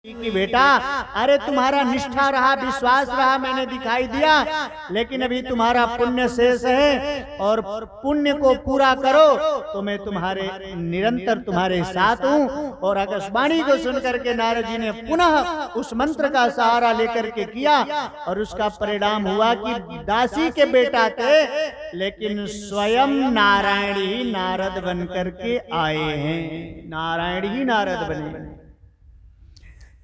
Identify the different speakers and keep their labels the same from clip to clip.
Speaker 1: कि बेटा अरे तुम्हारा निष्ठा रहा, विश्वास रहा, मैंने दिखाई दिया, लेकिन अभी तुम्हारा पुण्य शेष है और पुण्य को पूरा करो तो मैं तुम्हारे निरंतर तुम्हारे साथ हूँ। और आकाशवाणी को सुनकर के नारद जी ने पुनः उस मंत्र का सहारा लेकर के किया और उसका परिणाम हुआ कि दासी के बेटा थे लेकिन स्वयं नारायण ही नारद बन करके आए हैं, नारायण ही नारद बने।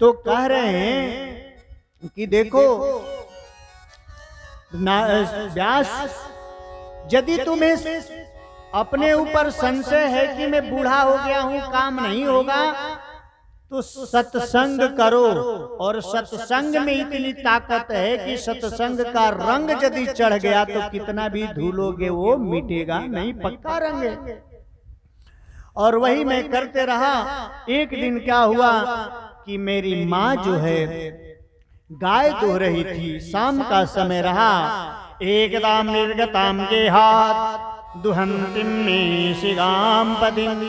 Speaker 1: तो कह रहे हैं कि देखो व्यास, यदि तुम्हें अपने ऊपर संशय है कि मैं बूढ़ा हो गया हूं, काम नहीं होगा, तो सत्संग करो। और सत्संग में इतनी ताकत है कि सत्संग का रंग यदि चढ़ गया तो कितना भी धुलोगे वो मिटेगा नहीं, पक्का रंग है। और वही मैं करते रहा। एक दिन क्या हुआ कि मेरी माँ जो है गाय दुह रही थी, शाम का समय रहा। एकदाम निर्गताम के हाथ दुहंतिम निशिगाम पदिम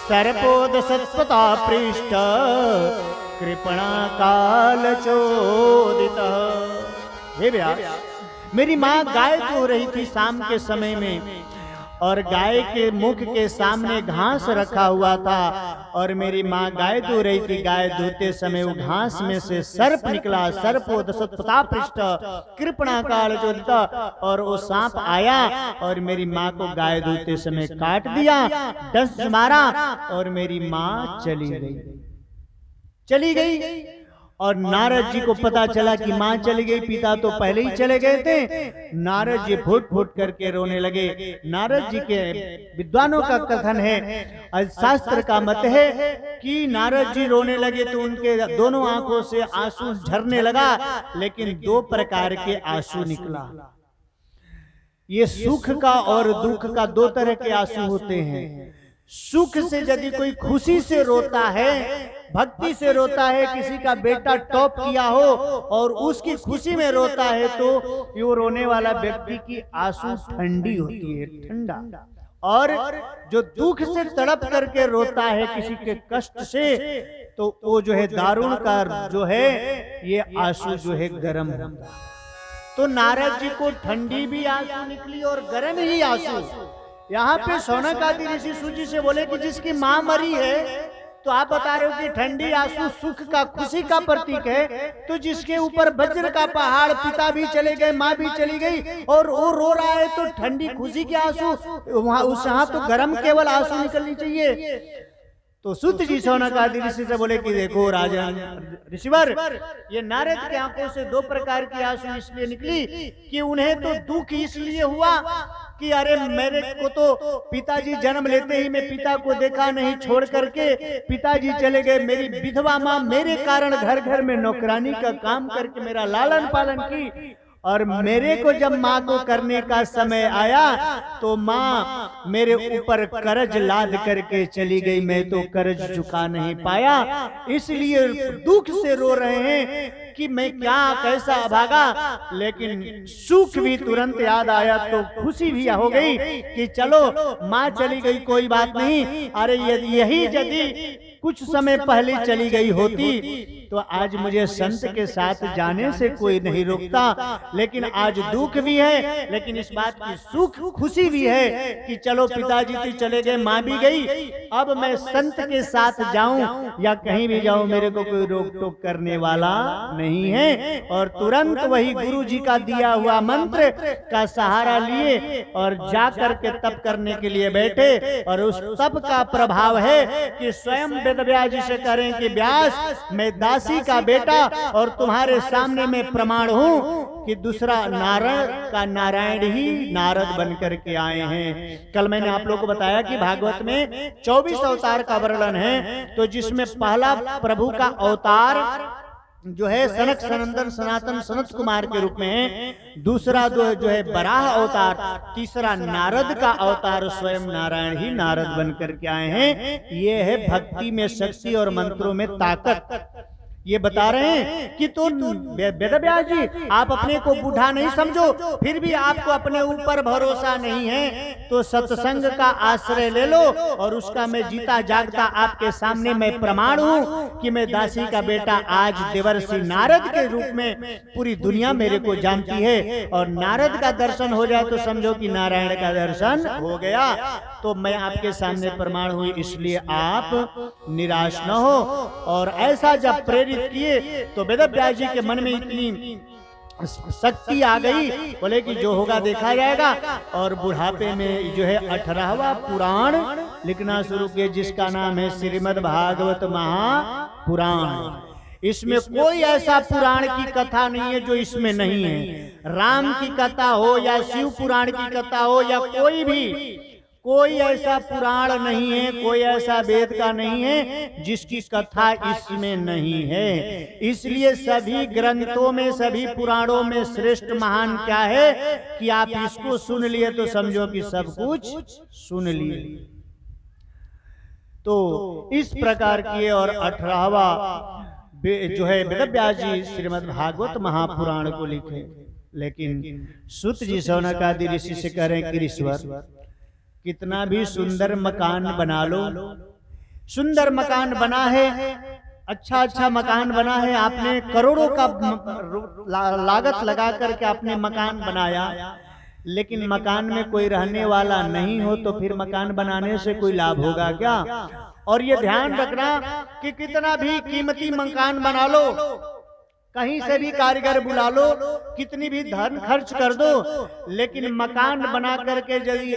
Speaker 1: सर्पोद सत्पता पृष्ठ कृपणा काल चोदित। हे व्यास, मेरी माँ गाय दुह रही थी शाम के समय में और गाय के मुख के सामने घास रखा हुआ था और मेरी माँ गाय दुह रही थी। गाय धोते समय वो घास में से सर्प निकला, सर्पोद सत्पता पृष्ठ कृपणा काल चोदित, और वो सांप आया और मेरी माँ को गाय धोते समय काट दिया, डंस मारा और मेरी माँ चली गई। और नारद जी को पता चला कि माँ चली गई, पिता तो पहले ही चले गए थे। नारद जी फुट फुट करके रोने लगे। नारद जी के विद्वानों का कथन है, शास्त्र का मत है कि नारद जी रोने लगे तो उनके दोनों आंखों से आंसू झरने लगा, लेकिन दो प्रकार के आंसू निकला। ये सुख का और दुख का दो तरह के आंसू होते हैं। सुख से यदि कोई खुशी से रोता है, भक्ति से रोता है, किसी का बेटा टॉप किया हो और उसकी खुशी में रोता है, तो ये रोने वाला व्यक्ति की आंसू ठंडी होती है, ठंडा। और जो दुख से तड़प करके रोता है किसी के कष्ट से, तो वो जो है दारुण का जो है ये आंसू जो है गर्म होता है। तो नारद जी को ठंडी भी आंसू निकली और गर्म ही आंसू। यहाँ पे शौनक आदि ऋषि सूजी से बोले कि जिसकी माँ मरी है, तो आप बता रहे हो कि ठंडी आंसू सुख का, खुशी का प्रतीक है, तो जिसके ऊपर वज्र का पहाड़, पिता भी चले गए, माँ भी चली गई और वो रो रहा है, तो ठंडी खुशी के आंसू, वहां उस यहाँ तो गर्म केवल आंसू निकलनी चाहिए। तो सूत जी शौनक आदि ऋषि से बोले कि देखो राजन ऋषिवर, ये नारद के आंखों से दो प्रकार की आंसू इसलिए निकली कि उन्हें तो दुख इसलिए हुआ कि अरे मेरे को तो पिताजी जन्म लेते ही मैं पिता को देखा नहीं, छोड़ करके पिताजी चले गए। मेरी विधवा माँ मेरे कारण घर घर में नौकरानी का काम करके मेरा लालन पालन की, और मेरे को जब माँ को करने का समय आया तो माँ मेरे ऊपर कर्ज लाद करके चली गई, मैं तो कर्ज चुका नहीं पाया, इसलिए दुख से रो रहे हैं कि मैं क्या कैसा अभागा। लेकिन सुख भी तुरंत याद आया तो खुशी भी हो गई कि चलो माँ चली गई, कोई बात नहीं। अरे यही यदि कुछ समय पहले चली गई होती तो आज मुझे संत के साथ जाने से कोई नहीं रोकता। लेकिन आज दुख भी है, लेकिन इस बात की सुख खुशी भी है कि चलो पिताजी तो चले गए, माँ भी गई, अब मैं संत के साथ जाऊं या कहीं भी जाऊं, मेरे को कोई रोक टोक करने वाला नहीं है। और तुरंत वही गुरु जी का दिया हुआ मंत्र का सहारा लिए और जाकर के तप करने के लिए बैठे। और उस तप का प्रभाव है कि स्वयं वेदव्यास जी से करें कि व्यास, मैं दासी का बेटा और तुम्हारे सामने में प्रमाण हूँ कि दूसरा नारायण का नारायण ही नारद बन करके आए हैं। कल मैंने आप लोगों को बताया कि भागवत में 24 अवतार का वर्णन है, तो जिसमें पहला प्रभु का अवतार जो है सनक सनंदन सनातन सनत कुमार के रूप में है, दूसरा जो है बराह अवतार, तीसरा नारद का अवतार स्वयं नारायण ही नारद बन करके आए हैं। ये है भक्ति में शक्ति और मंत्रों में ताकत। ये बता रहे हैं कि तो वेदव्यास जी आप अपने को बूढ़ा नहीं समझो, फिर भी आपको अपने ऊपर भरोसा नहीं है तो सत्संग का आश्रय ले लो, और उसका मैं जीता जागता आपके सामने मैं प्रमाण हूँ कि मैं दासी का बेटा आज देवर्षि नारद के रूप में पूरी दुनिया मेरे को जानती है, और नारद का दर्शन हो जाए तो समझो कि नारायण का दर्शन हो गया। तो मैं आपके सामने प्रमाण हुई, इसलिए आप निराश न हो। और ऐसा जब प्रेरित किए तो वेदव्यास जी के मन में इतनी शक्ति आ गई, बोले कि जो होगा देखा जाएगा। और बुढ़ापे में जो है 18वां पुराण लिखना शुरू किए, जिसका नाम है श्रीमद् भागवत महापुराण। इसमें कोई ऐसा पुराण की कथा नहीं है जो इसमें नहीं है। राम की कथा हो या शिव पुराण की कथा हो या कोई ऐसा पुराण नहीं है, कोई ऐसा वेद का नहीं है जिसकी कथा इसमें नहीं है। इसलिए सभी ग्रंथों में, सभी पुराणों में श्रेष्ठ महान क्या है कि आप इसको सुन लिए तो समझो कि सब कुछ सुन लिए। तो इस प्रकार की और 18वां जो है वेदव्यास जी श्रीमद् भागवत महापुराण को लिखे। लेकिन सूत जी शौनक आदि ऋषि से कह रहे हैं कि ईश्वर कितना भी सुंदर मकान बना लो, सुंदर मकान बना है, अच्छा मकान बना है, आपने करोड़ों का लागत लगा करके आपने मकान बनाया, लेकिन मकान में कोई रहने वाला नहीं हो तो फिर मकान बनाने से कोई लाभ होगा क्या? और ये ध्यान रखना कि कितना भी कीमती मकान बना लो, कहीं से भी कारीगर बुला लो, कितनी भी धन खर्च कर दो, लेकिन मकान बना करके यदि